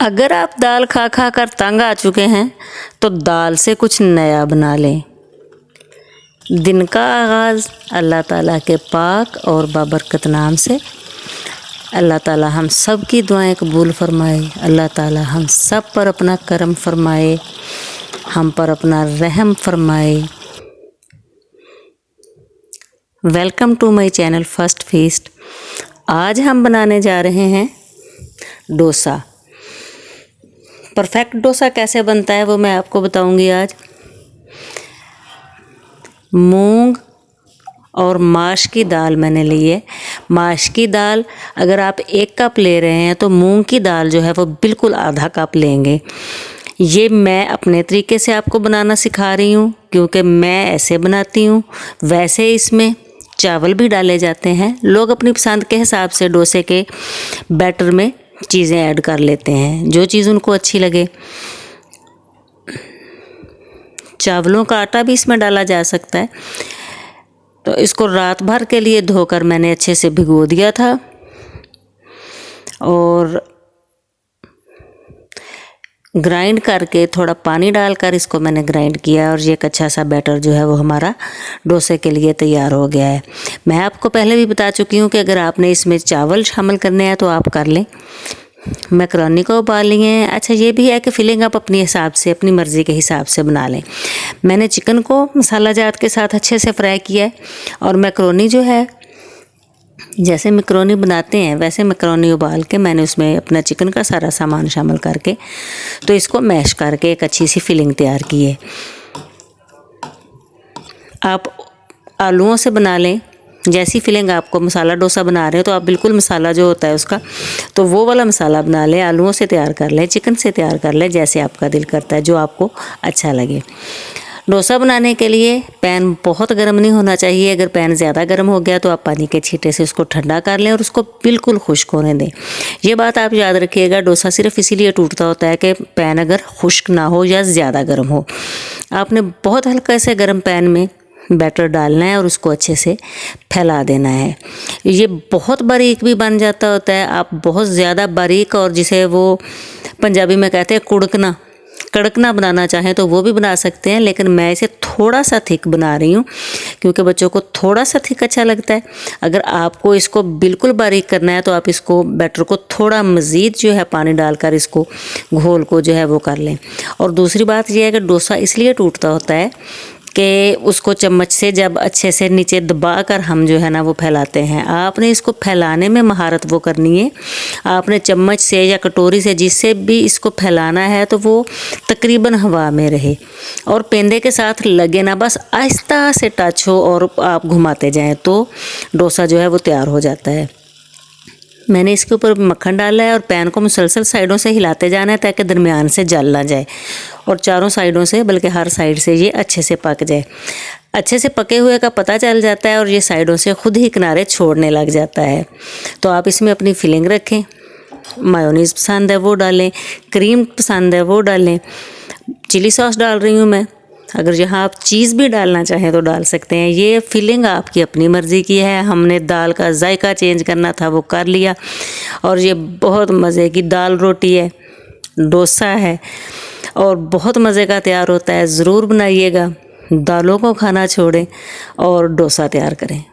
अगर आप दाल खा खा कर तंग आ चुके हैं तो दाल से कुछ नया बना लें। दिन का आगाज़ अल्लाह ताला के पाक और बाबरकत नाम से। अल्लाह ताला हम सब की दुआएं कबूल फरमाए। अल्लाह ताला हम सब पर अपना करम फरमाए, हम पर अपना रहम फरमाए। Welcome to my channel first feast. आज हम बनाने जा रहे हैं डोसा। परफेक्ट डोसा कैसे बनता है वो मैं आपको बताऊंगी आज। मूंग और माश की दाल मैंने ली है। माश की दाल अगर आप 1 कप ले रहे हैं तो मूंग की दाल जो है वो बिल्कुल आधा कप लेंगे। ये मैं अपने तरीके से आपको बनाना सिखा रही हूँ क्योंकि मैं ऐसे बनाती हूँ। वैसे इसमें चावल भी डाले जाते हैं। लोग अपनी पसंद के हिसाब से डोसे के बैटर में चीज़ें ऐड कर लेते हैं, जो चीज़ उनको अच्छी लगे। चावलों का आटा भी इसमें डाला जा सकता है। तो इसको रात भर के लिए धोकर मैंने अच्छे से भिगो दिया था और ग्राइंड करके थोड़ा पानी डालकर इसको मैंने ग्राइंड किया और ये एक अच्छा सा बैटर जो है वो हमारा डोसे के लिए तैयार हो गया है। मैं आपको पहले भी बता चुकी हूँ कि अगर आपने इसमें चावल शामिल करने हैं तो आप कर लें। मैकरोनी को उबाल लिए हैं। अच्छा ये भी है कि फिलिंग आप अपने हिसाब से, अपनी मर्ज़ी के हिसाब से बना लें। मैंने चिकन को मसाला जात के साथ अच्छे से फ्राई किया है और मैकरोनी जो है जैसे मैकरोनी बनाते हैं वैसे मैकरोनी उबाल के मैंने उसमें अपना चिकन का सारा सामान शामिल करके तो इसको मैश करके एक अच्छी सी फिलिंग तैयार की है। आप आलूओं से बना लें। जैसी फिलिंग आपको मसाला डोसा बना रहे हो तो आप बिल्कुल मसाला जो होता है उसका तो वो वाला मसाला बना लें। आलूओं से तैयार कर लें, चिकन से तैयार कर लें, जैसे आपका दिल करता है, जो आपको अच्छा लगे। डोसा बनाने के लिए पैन बहुत गर्म नहीं होना चाहिए। अगर पैन ज़्यादा गर्म हो गया तो आप पानी के छींटे से उसको ठंडा कर लें और उसको बिल्कुल खुश्क होने दें। ये बात आप याद रखिएगा, डोसा सिर्फ इसीलिए टूटता होता है कि पैन अगर खुश्क ना हो या ज़्यादा गर्म हो। आपने बहुत हल्का से गर्म पैन में बैटर डालना है और उसको अच्छे से फैला देना है। ये बहुत बारीक भी बन जाता होता है। आप बहुत ज़्यादा बारीक और जिसे वो पंजाबी में कहते हैं कड़कना बनाना चाहें तो वो भी बना सकते हैं, लेकिन मैं इसे थोड़ा सा थिक बना रही हूँ क्योंकि बच्चों को थोड़ा सा थिक अच्छा लगता है। अगर आपको इसको बिल्कुल बारीक करना है तो आप इसको बैटर को थोड़ा मज़ीद जो है पानी डालकर इसको घोल को जो है वो कर लें। और दूसरी बात यह है कि डोसा इसलिए टूटता होता है कि उसको चम्मच से जब अच्छे से नीचे दबा कर हम जो है ना वो फैलाते हैं। आपने इसको फैलाने में महारत वो करनी है। आपने चम्मच से या कटोरी से जिससे भी इसको फैलाना है तो वो तकरीबन हवा में रहे और पेंदे के साथ लगे ना, बस आहिस्ता से टच हो और आप घुमाते जाएं तो डोसा जो है वो तैयार हो जाता है। मैंने इसके ऊपर मक्खन डाला है और पैन को मुसलसल साइडों से हिलाते जाना है ताकि दरमियान से जल ना जाए और चारों साइडों से, बल्कि हर साइड से ये अच्छे से पक जाए। अच्छे से पके हुए का पता चल जाता है और ये साइडों से खुद ही किनारे छोड़ने लग जाता है। तो आप इसमें अपनी फिलिंग रखें। मायोनीज़ पसंद है वो डालें, क्रीम पसंद है वो डालें, चिली सॉस डाल रही हूँ मैं। अगर यहाँ आप चीज़ भी डालना चाहें तो डाल सकते हैं। ये फिलिंग आपकी अपनी मर्ज़ी की है। हमने दाल का जायका चेंज करना था वो कर लिया और ये बहुत मज़े की दाल रोटी है, डोसा है और बहुत मज़े का तैयार होता है। ज़रूर बनाइएगा, दालों को खाना छोड़ें और डोसा तैयार करें।